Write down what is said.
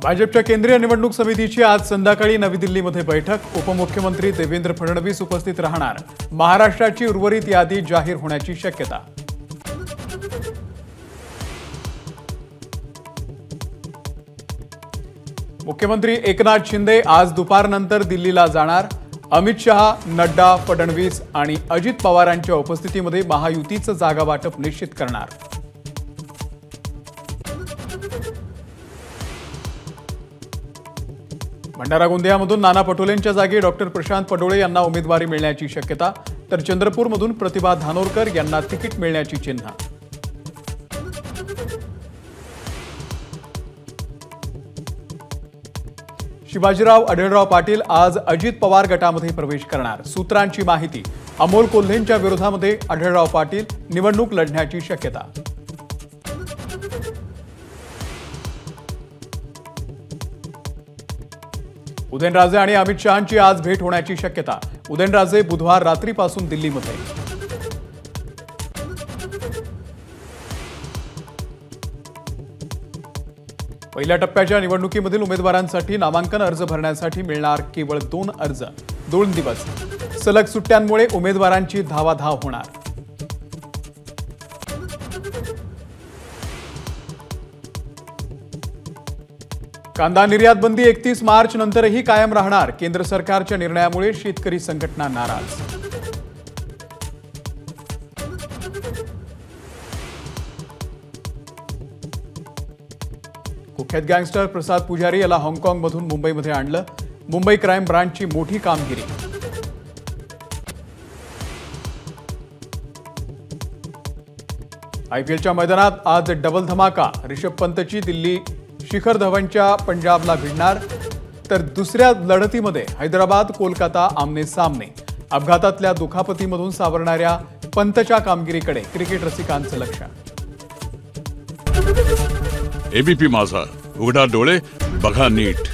भाजपच्या केंद्रीय निवडणूक समितीची आज संध्याकाळी नवी दिल्लीमध्ये बैठक। उपमुख्यमंत्री देवेंद्र फडणवीस उपस्थित राहणार। महाराष्ट्राची उर्वरित यादी जाहीर होण्याची शक्यता। मुख्यमंत्री एकनाथ शिंदे आज दुपारनंतर दिल्लीला जाणार। अमित शहा, नड्डा, फडणवीस आणि अजित पवारांच्या उपस्थितीमध्ये महायुतीचं जागा वाटप निश्चित करणार। भंडारा गोंदियामधून नाना पटोलेंच्या जागी डॉक्टर प्रशांत पडोळे यांना उमेदवारी मिळण्याची शक्यता, तर चंद्रपूरमधून प्रतिभा धानोरकर यांना तिकीट मिळण्याची चिन्ह। शिवाजीराव आढळराव पाटील आज अजित पवार गटामध्ये प्रवेश करणार। सूत्रांची माहिती, अमोल कोल्हेंच्या विरोधामध्ये आढळराव पाटील निवडणूक लढण्याची शक्यता। उदयनराजे आणि अमित शहांची आज भेट होण्याची शक्यता। उदयनराजे बुधवार रात्रीपासून दिल्लीमध्ये। पहिल्या टप्प्याच्या निवडणुकीमधील उमेदवारांसाठी नामांकन अर्ज भरण्यासाठी मिळणार केवळ 2 अर्ज। 2 दिवस सलग सुट्ट्यांमुळे उमेदवारांची धावाधाव होणार। कांदा निर्यात बंदी 31 मार्च नंतरही कायम राहणार। केंद्र सरकारच्या निर्णयामुळे शेतकरी संघटना नाराज। कुख्यात गँगस्टर प्रसाद पुजारी याला हाँगकाँगमधून मुंबईमध्ये आणलं। मुंबई क्राईम ब्रांचची मोठी कामगिरी। आयपीएलच्या मैदानात आज डबल धमाका। ऋषभ पंतची दिल्ली शिखर धवनच्या पंजाबला भिडणार, तर दुसऱ्या लढतीमध्ये हैदराबाद कोलकाता आमने सामने। अपघातातल्या दुखापतीमधून सावरणाऱ्या पंतच्या कामगिरीकडे क्रिकेट रसिकांचं लक्ष। एबीपी माझा, उघडा डोळे बघा नीट।